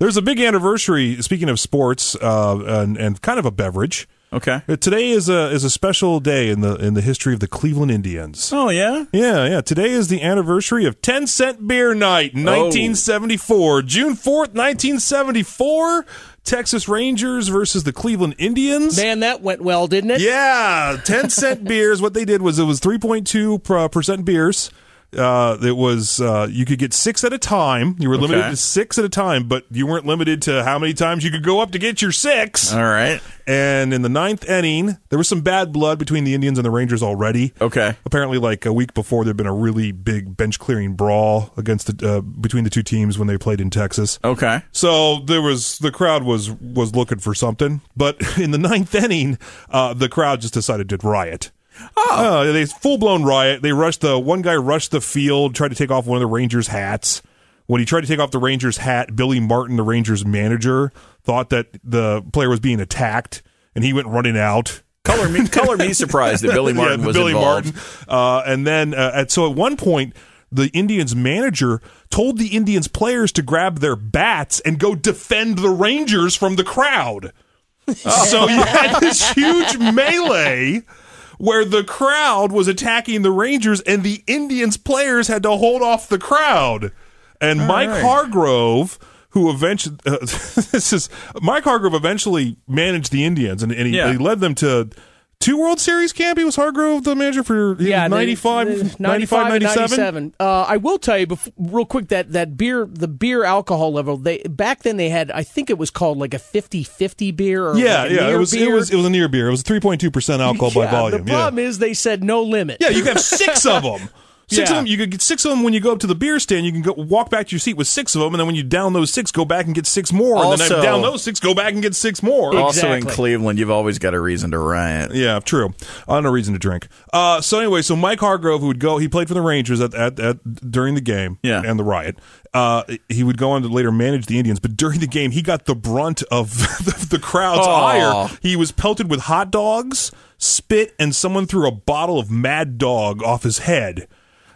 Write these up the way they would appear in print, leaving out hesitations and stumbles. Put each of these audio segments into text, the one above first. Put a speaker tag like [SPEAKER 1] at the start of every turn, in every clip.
[SPEAKER 1] There's a big anniversary, speaking of sports, and kind of a beverage.
[SPEAKER 2] Okay.
[SPEAKER 1] Today is a special day in the history of the Cleveland Indians.
[SPEAKER 2] Oh, yeah?
[SPEAKER 1] Yeah. Today is the anniversary of 10-cent beer night in 1974. June 4th, 1974, Texas Rangers versus the Cleveland Indians.
[SPEAKER 3] Man, that went well, didn't it?
[SPEAKER 1] Yeah, 10-cent beers. What they did was it was 3.2% beers. It was you could get 6 at a time. You were limited to 6 at a time, but you weren't limited to how many times you could go up to get your 6.
[SPEAKER 2] All right.
[SPEAKER 1] And in the 9th inning, there was some bad blood between the Indians and the Rangers already.
[SPEAKER 2] Okay.
[SPEAKER 1] Apparently, like a week before, there'd been a really big bench-clearing brawl against between the two teams when they played in Texas.
[SPEAKER 2] Okay.
[SPEAKER 1] So the crowd was looking for something, but in the 9th inning, the crowd just decided to riot. They full-blown riot. One guy rushed the field, tried to take off one of the Rangers' hats. When he tried to take off the Rangers' hat, Billy Martin, the Rangers manager, thought that the player was being attacked, and he went running out.
[SPEAKER 2] Color me surprised that Billy Martin was involved.
[SPEAKER 1] And then, so at one point, the Indians manager told the Indians players to grab their bats and go defend the Rangers from the crowd. So you had this huge melee where the crowd was attacking the Rangers and the Indians players had to hold off the crowd. And Mike Hargrove, who eventually Mike Hargrove eventually managed the Indians, and he led them to 2 World Series, Camp. He was Hargrove the manager for 95, 97.
[SPEAKER 3] I will tell you real quick that the beer alcohol level, back then they had, I think it was called like a 50-50 beer. Or
[SPEAKER 1] it was a near beer. It was 3.2% alcohol by volume.
[SPEAKER 3] The problem is they said no limit.
[SPEAKER 1] Yeah, you can have 6 of them. Six of them. You could get 6 of them when you go up to the beer stand. You can go walk back to your seat with 6 of them, and then when you down those 6, go back and get 6 more.
[SPEAKER 2] Also,
[SPEAKER 1] and then down those 6, go back and get 6 more.
[SPEAKER 2] Also in Cleveland, you've always got a reason to riot.
[SPEAKER 1] Yeah, true. No reason to drink. So Mike Hargrove, he played for the Rangers during the game and the riot. He would go on to later manage the Indians, but during the game, he got the brunt of the crowd's ire. He was pelted with hot dogs, spit, and someone threw a bottle of Mad Dog off his head.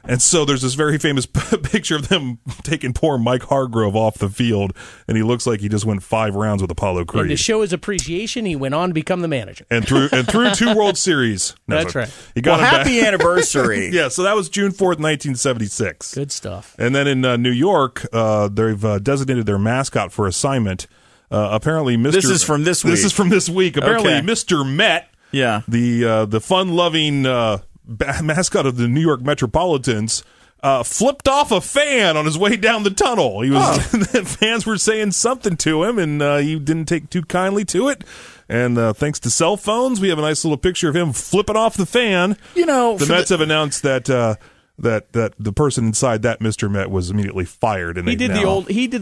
[SPEAKER 1] And so there's this very famous picture of them taking poor Mike Hargrove off the field, and he looks like he just went 5 rounds with Apollo Creed.
[SPEAKER 3] And to show his appreciation, he went on to become the manager.
[SPEAKER 1] And through 2 World Series.
[SPEAKER 3] That's right.
[SPEAKER 1] He got him
[SPEAKER 2] happy
[SPEAKER 1] back.
[SPEAKER 2] Anniversary.
[SPEAKER 1] Yeah, so that was June 4th, 1976.
[SPEAKER 3] Good stuff.
[SPEAKER 1] And then in New York, they've designated their mascot for assignment. Apparently, Mr.
[SPEAKER 2] This is from this week.
[SPEAKER 1] This is from this week. Apparently, Mr. Met, the fun-loving mascot of the New York Metropolitans, flipped off a fan on his way down the tunnel. He was fans were saying something to him, and he didn't take too kindly to it. And thanks to cell phones, we have a nice little picture of him flipping off the fan. The Mets have announced that the person inside that Mr. Met was immediately fired. And
[SPEAKER 3] he did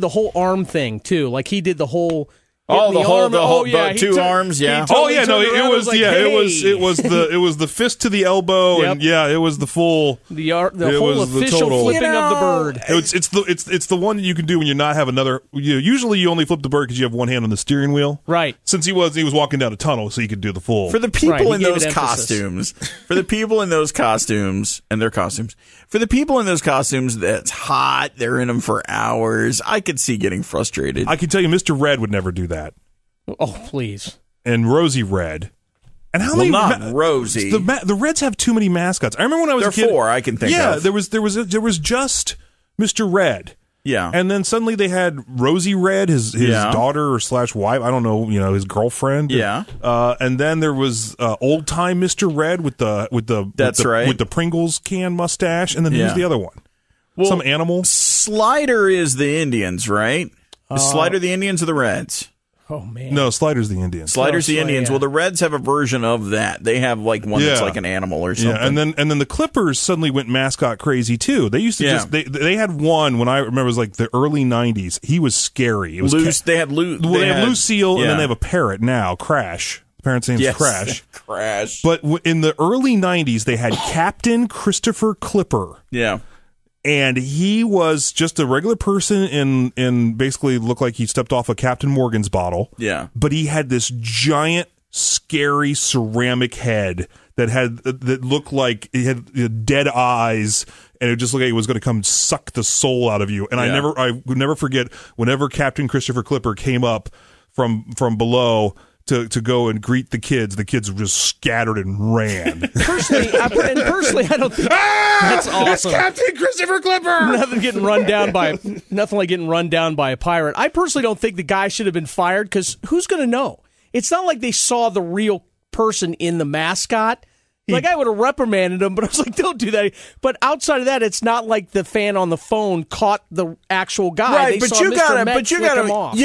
[SPEAKER 3] the whole arm thing too. Like he did the whole.
[SPEAKER 2] Two arms, yeah.
[SPEAKER 1] It was the fist to the elbow, and it was the full,
[SPEAKER 3] the whole official flipping of the bird.
[SPEAKER 1] It's the one you can do when you not have another. Usually you only flip the bird because you have one hand on the steering wheel,
[SPEAKER 3] right?
[SPEAKER 1] Since he was walking down a tunnel, so he could do the full.
[SPEAKER 2] For the people in those costumes, and their costumes. For the people in those costumes, that's hot. They're in them for hours. I could see getting frustrated.
[SPEAKER 1] I can tell you, Mr. Red would never do that.
[SPEAKER 3] Oh, please.
[SPEAKER 1] And Rosie Red. And how many?
[SPEAKER 2] Not Rosie.
[SPEAKER 1] The Reds have too many mascots. I remember when I was a kid.
[SPEAKER 2] 4 I can think of.
[SPEAKER 1] Yeah, there was just Mr. Red.
[SPEAKER 2] Yeah.
[SPEAKER 1] And then suddenly they had Rosie Red, his daughter or / wife, I don't know, his girlfriend.
[SPEAKER 2] Yeah.
[SPEAKER 1] And then there was old time Mr. Red with the Pringles can mustache, and then who's the other one? Well, some animal.
[SPEAKER 2] Slider is the Indians, right? Is Slider the Indians or the Reds?
[SPEAKER 3] Oh, man.
[SPEAKER 1] No, Slider's the Indians.
[SPEAKER 2] Slider's the Indians. Yeah. Well, the Reds have a version of that. They have like one that's like an animal or something.
[SPEAKER 1] Yeah, and then the Clippers suddenly went mascot crazy too. They used to they had one when I remember it was like the early 90s. He was scary. It was
[SPEAKER 2] they have
[SPEAKER 1] Lucille, and then they have a parrot now, Crash. The parent's name is Crash.
[SPEAKER 2] Crash.
[SPEAKER 1] But in the early 90s, they had Captain Christopher Clipper.
[SPEAKER 2] Yeah.
[SPEAKER 1] And he was just a regular person and basically looked like he stepped off a Captain Morgan's bottle.
[SPEAKER 2] Yeah.
[SPEAKER 1] But he had this giant, scary ceramic head that looked like he had dead eyes and it just looked like it was going to come suck the soul out of you. And I would never forget whenever Captain Christopher Clipper came up from below to go and greet the kids were just scattered and ran.
[SPEAKER 3] Personally, I don't think that's awesome.
[SPEAKER 1] It's Captain Christopher Clipper.
[SPEAKER 3] Nothing like getting run down by a pirate. I personally don't think the guy should have been fired because who's going to know? It's not like they saw the real person in the mascot. Like, I would have reprimanded him, but I was like, don't do that. But outside of that, it's not like the fan on the phone caught the actual guy.
[SPEAKER 2] Right,
[SPEAKER 3] but you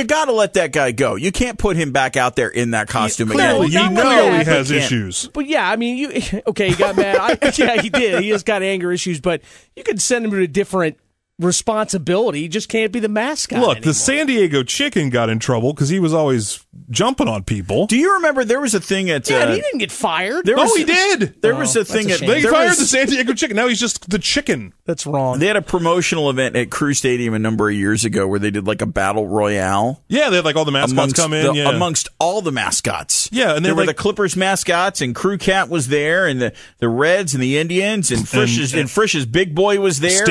[SPEAKER 2] gotta let that guy go. You can't put him back out there in that costume again.
[SPEAKER 1] He clearly has issues.
[SPEAKER 3] But yeah, I mean, he got mad. Yeah, he did. He has got anger issues, but you could send him to a different responsibility. He just can't be the mascot
[SPEAKER 1] Look,
[SPEAKER 3] anymore.
[SPEAKER 1] the San Diego Chicken got in trouble because he was always jumping on people.
[SPEAKER 2] Do you remember there was a thing at...
[SPEAKER 3] he didn't get fired.
[SPEAKER 1] He did.
[SPEAKER 2] There was a thing at...
[SPEAKER 1] They fired the San Diego Chicken. Now he's just the chicken.
[SPEAKER 3] That's wrong.
[SPEAKER 2] They had a promotional event at Crew Stadium a number of years ago where they did like a battle royale.
[SPEAKER 1] Yeah, they had like all the mascots come in.
[SPEAKER 2] Amongst all the mascots.
[SPEAKER 1] Yeah, and
[SPEAKER 2] there were the Clippers mascots, and Crew Cat was there, and the Reds and the Indians, and Frisch's Big Boy was there.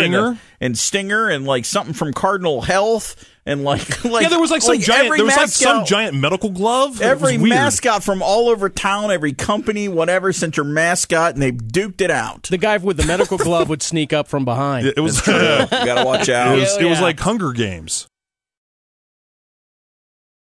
[SPEAKER 2] Stinger, and like something from Cardinal Health. And
[SPEAKER 1] there was some giant medical glove.
[SPEAKER 2] Every mascot from all over town, every company, whatever, sent your mascot, and they duked it out.
[SPEAKER 3] The guy with the medical glove would sneak up from behind.
[SPEAKER 1] It was
[SPEAKER 2] you gotta watch out.
[SPEAKER 1] It was like Hunger Games.